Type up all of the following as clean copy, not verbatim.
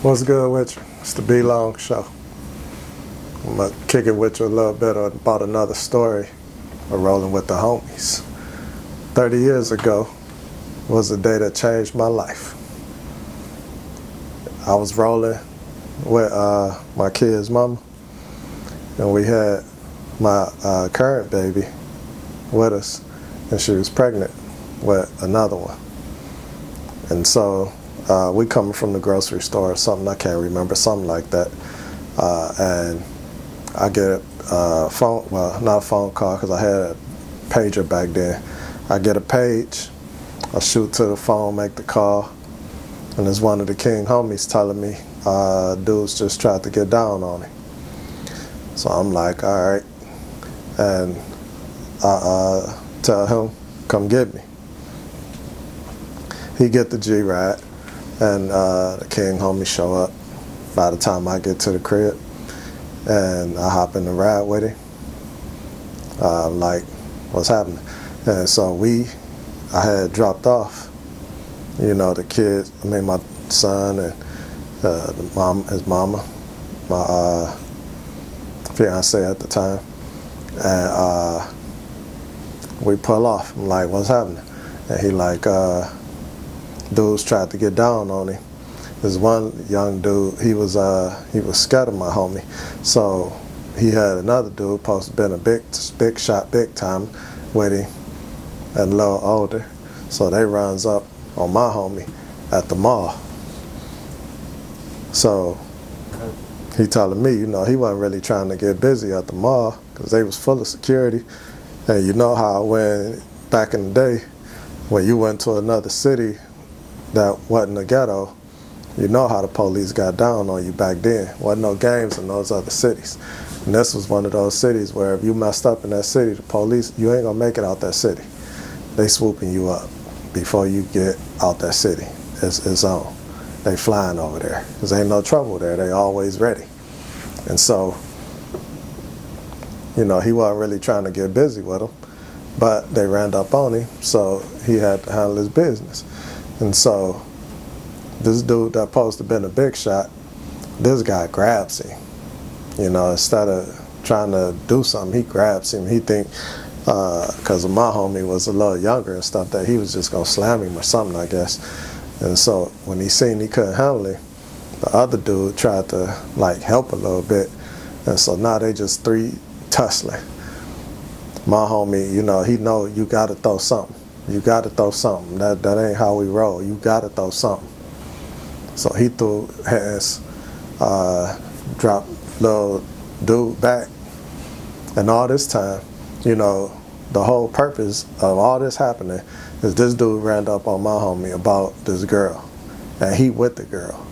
What's good with you? It's the B Long Show. I'm going to kick it with you a little bit about another story of rolling with the homies. 30 years ago was the day that changed my life. I was rolling with my kid's mama, and we had my current baby with us, and she was pregnant with another one. And so we coming from the grocery store or something, I can't remember, something like that. And I get a phone, well, not a phone call because I had a pager back then. I get a page, I shoot to the phone, make the call, and there's one of the King homies telling me, dudes just tried to get down on him. So I'm like, all right. And I tell him, come get me. He get the G-Ride, and the King homie show up by the time I get to the crib, and I hop in the ride with him. Like, what's happening? And so I had dropped off, the kids, my son and his mama, my fiance at the time, and we pull off. I'm like, what's happening? And he like, dudes tried to get down on him. There's one young dude, he was scared of my homie. So he had another dude supposed to been a big shot, big time with him, and a little older. So they runs up on my homie at the mall. So he telling me, he wasn't really trying to get busy at the mall because they was full of security. And you know how when back in the day, when you went to another city that wasn't a ghetto, you know how the police got down on you back then. Wasn't no games in those other cities. And this was one of those cities where if you messed up in that city, the police, you ain't gonna make it out that city. They swooping you up before you get out that city. It's on. They flying over there. Cause ain't no trouble there. They always ready. And so, he wasn't really trying to get busy with them, but they ran up on him, so he had to handle his business. And so this dude that supposed to have been a big shot, this guy grabs him. Instead of trying to do something, he grabs him. He think, because my homie was a little younger and stuff, that he was just going to slam him or something, I guess. And so when he seen he couldn't handle him, the other dude tried to help a little bit. And so now they just three tussling. My homie, he know you got to throw something. You got to throw something. That ain't how we roll. You got to throw something. So he threw hands, dropped little dude back. And all this time, the whole purpose of all this happening is this dude ran up on my homie about this girl. And he with the girl.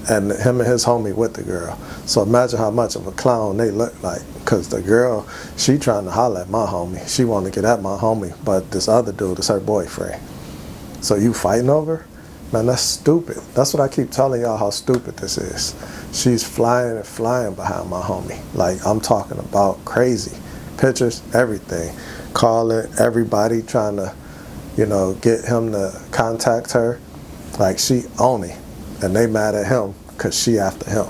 And him and his homie with the girl. So imagine how much of a clown they look like. Because the girl, she trying to holler at my homie. She want to get at my homie. But this other dude is her boyfriend. So you fighting over her? Man, that's stupid. That's what I keep telling y'all, how stupid this is. She's flying and flying behind my homie. I'm talking about crazy. Pictures, everything. Calling everybody, trying to, get him to contact her. She on him. And they mad at him because she after him.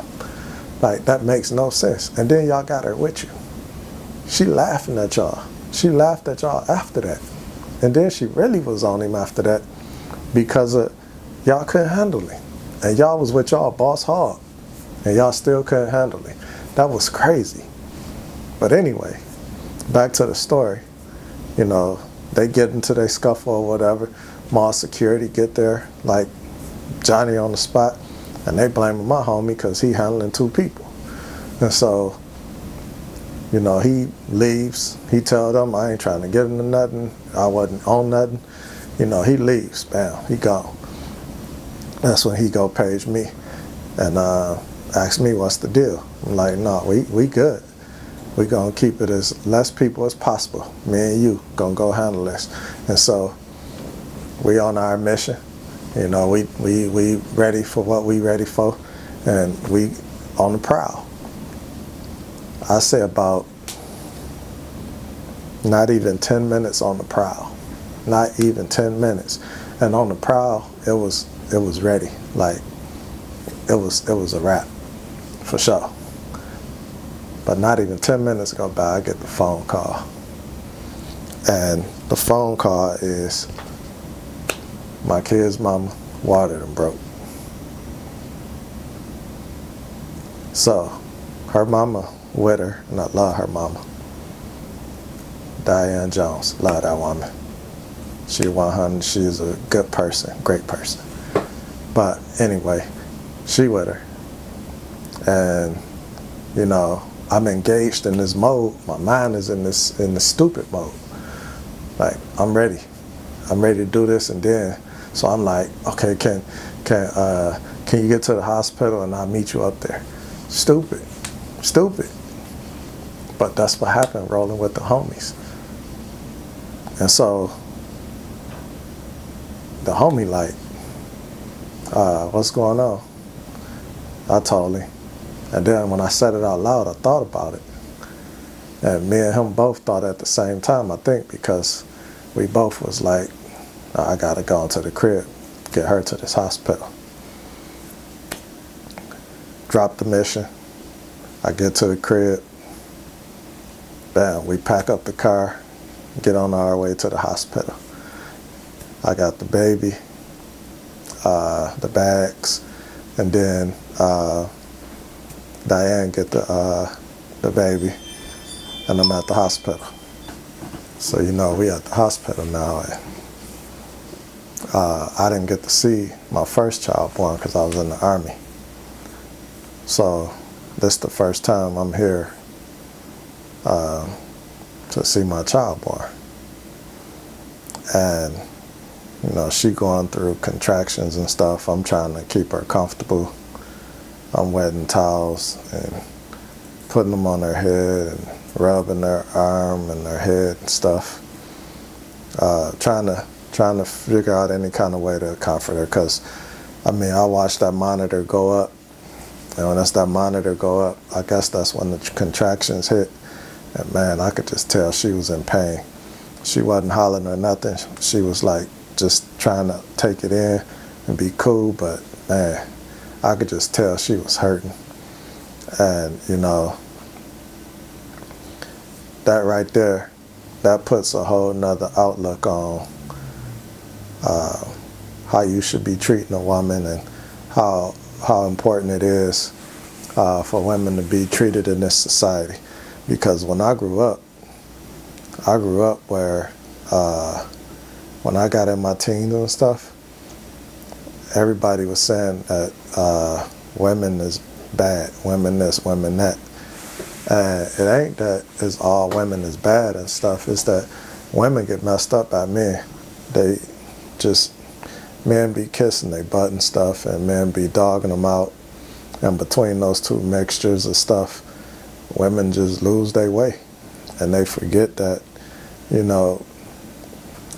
That makes no sense. And then y'all got her with you. She laughing at y'all. She laughed at y'all after that. And then she really was on him after that because y'all couldn't handle him. And y'all was with y'all boss hog. And y'all still couldn't handle him. That was crazy. But anyway, back to the story. They get into their scuffle or whatever. Mall security get there, Johnny on the spot, and they blaming my homie because he handling two people. And so, he leaves. He tell them, I ain't trying to get into nothing. I wasn't on nothing. He leaves. Bam, he gone. That's when he go page me and ask me what's the deal. I'm like, no, we good. We gonna keep it as less people as possible. Me and you gonna go handle this. And so we on our mission. We ready for what we ready for, and we on the prowl. I say about not even 10 minutes on the prowl. Not even 10 minutes. And on the prowl, it was ready. it was a wrap for sure. But not even 10 minutes go by, I get the phone call. And the phone call is my kid's mama, water done broke. So her mama with her, and I love her mama. Diane Jones, love that woman. She 100, she's a good person, great person. But anyway, she with her. And, you know, I'm engaged in this mode. My mind is in the stupid mode. Like, I'm ready to do this, and then, so I'm like, okay, can you get to the hospital and I'll meet you up there? Stupid. But that's what happened rolling with the homies. And so the homie like, what's going on? I told him. And then when I said it out loud, I thought about it. And me and him both thought at the same time, I think, because we both was like, I gotta go into the crib, get her to this hospital. Drop the mission. I get to the crib. Bam, we pack up the car, get on our way to the hospital. I got the baby, the bags, and then Diane get the baby, and I'm at the hospital. So, you know, we at the hospital now, and I didn't get to see my first child born because I was in the Army. So this is the first time I'm here to see my child born. And, you know, she going through contractions and stuff. I'm trying to keep her comfortable. I'm wetting towels and putting them on her head and rubbing her arm and her head and stuff. Trying to figure out any kind of way to comfort her, because, I mean, I watched that monitor go up. And when that monitor go up, I guess that's when the contractions hit. And man, I could just tell she was in pain. She wasn't hollering or nothing. She was like just trying to take it in and be cool, but man, I could just tell she was hurting. And, you know, that right there, that puts a whole nother outlook on how you should be treating a woman, and how important it is for women to be treated in this society. Because when I grew up where when I got in my teens and stuff, everybody was saying that women is bad, women this, women that. And it ain't that it's all women is bad and stuff. It's that women get messed up by men. They just, men be kissing their butt and stuff, and men be dogging them out. And between those two mixtures of stuff, women just lose their way. And they forget that, you know,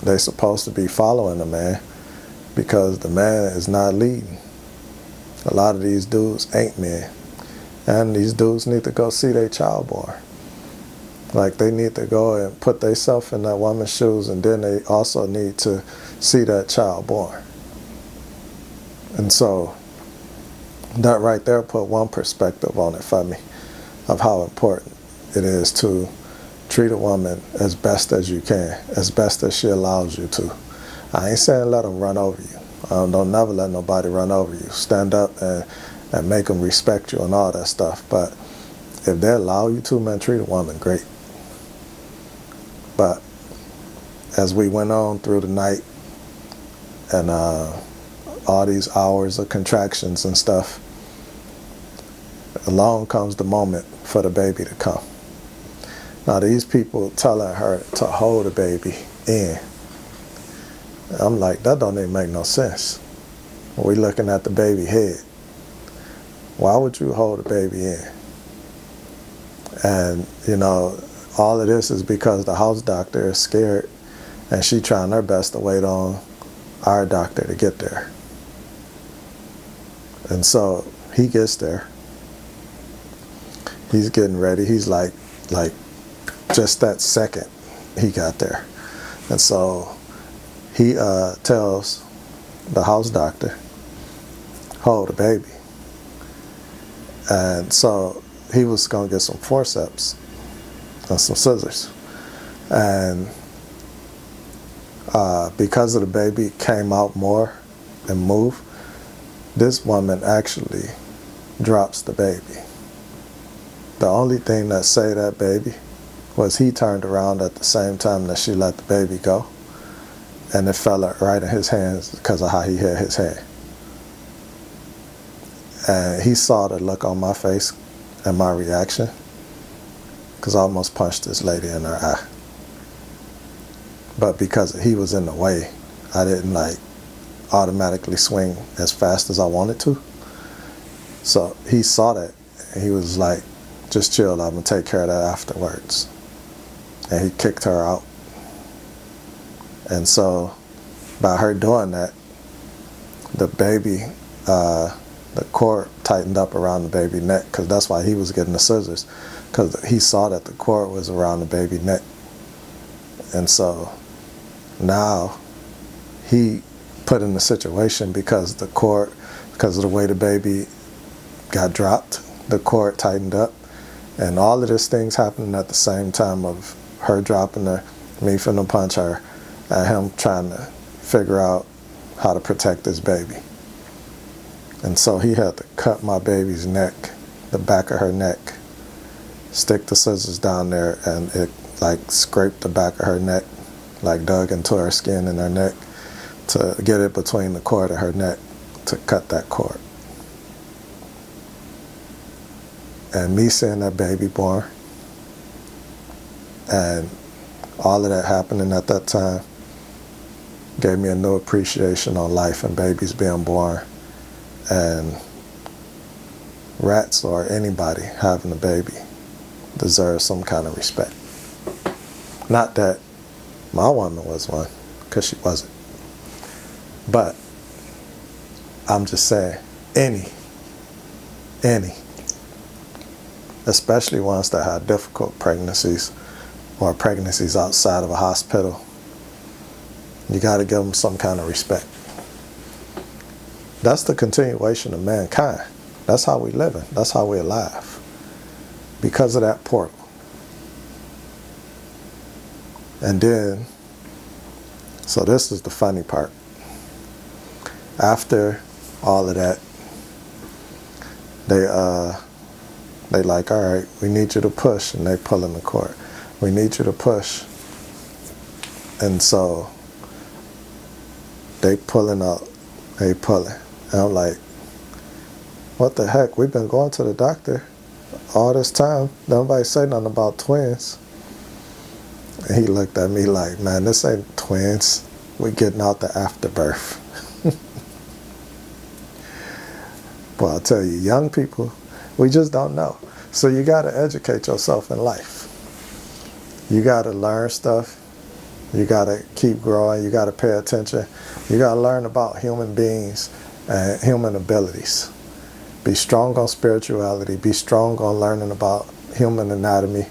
they're supposed to be following the man, because the man is not leading. A lot of these dudes ain't men. And these dudes need to go see their child born. Like, they need to go and put themselves in that woman's shoes, and then they also need to see that child born. And so that right there put one perspective on it for me, of how important it is to treat a woman as best as you can, as best as she allows you to. I ain't saying let them run over you. Don't never let nobody run over you. Stand up and make them respect you and all that stuff. But if they allow you to, man, treat a woman great. But as we went on through the night, and all these hours of contractions and stuff, along comes the moment for the baby to come. Now, these people telling her to hold the baby in. I'm like, that don't even make no sense. We looking at the baby head. Why would you hold the baby in? And, you know, all of this is because the house doctor is scared, and she trying her best to wait on our doctor to get there. And so he gets there. He's getting ready. He's like just that second he got there. And so he tells the house doctor, hold the baby. And so he was going to get some forceps and some scissors. And because of the baby came out more and moved, this woman actually drops the baby. The only thing that saved that baby was he turned around at the same time that she let the baby go, and it fell right in his hands because of how he had his hand. And he saw the look on my face and my reaction, because I almost punched this lady in her eye. But because he was in the way, I didn't automatically swing as fast as I wanted to. So he saw that, and he was like, just chill, I'm gonna take care of that afterwards. And he kicked her out. And so by her doing that, the baby, the cord tightened up around the baby neck, because that's why he was getting the scissors, because he saw that the cord was around the baby neck. And so now he put in the situation, because the cord, because of the way the baby got dropped, the cord tightened up, and all of these things happening at the same time, of her dropping her, me finna punch her, and him trying to figure out how to protect his baby. And so he had to cut my baby's neck, the back of her neck, stick the scissors down there, and it scraped the back of her neck, dug into her skin in her neck, to get it between the cord of her neck to cut that cord. And me seeing that baby born, and all of that happening at that time, gave me a new appreciation on life and babies being born, and rats or anybody having a baby deserves some kind of respect. Not that my woman was one, because she wasn't. But I'm just saying, any, especially ones that had difficult pregnancies or pregnancies outside of a hospital, you got to give them some kind of respect. That's the continuation of mankind. That's how we living. That's how we're alive. Because of that portal. And then, so this is the funny part. After all of that, they like, all right, we need you to push, and they pulling the cord. We need you to push. And so they pulling up, they pulling. And I'm like, what the heck? We've been going to the doctor all this time. Nobody say nothing about twins. And he looked at me like, man, this ain't twins. We're getting out the afterbirth. But I'll tell you, young people, we just don't know. So you got to educate yourself in life. You got to learn stuff. You got to keep growing. You got to pay attention. You got to learn about human beings and human abilities. Be strong on spirituality. Be strong on learning about human anatomy.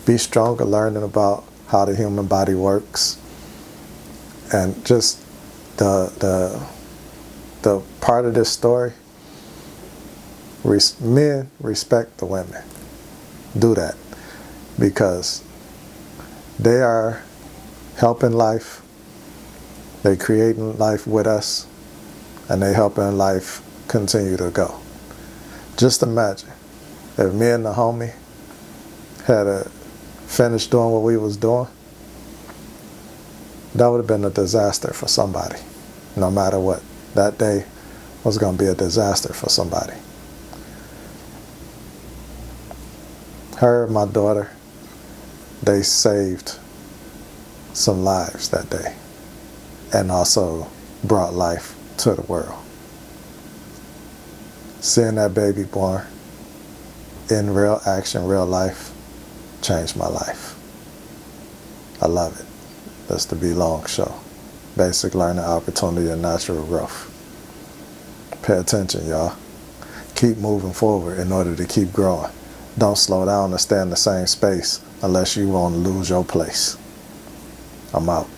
Be strong on learning about how the human body works. And just the part of this story, men respect the women. Do that, because they are helping life. They creating life with us, and they helping life continue to go. Just imagine if me and the homie had finished doing what we was doing. That would have been a disaster for somebody. No matter what, that day was going to be a disaster for somebody. Her and my daughter, they saved some lives that day, and also brought life to the world. Seeing that baby born in real action, real life, changed my life. I love it. That's the Be Long Show. Basic learning opportunity and natural growth. Pay attention, y'all. Keep moving forward in order to keep growing. Don't slow down and stay in the same space unless you want to lose your place. I'm out.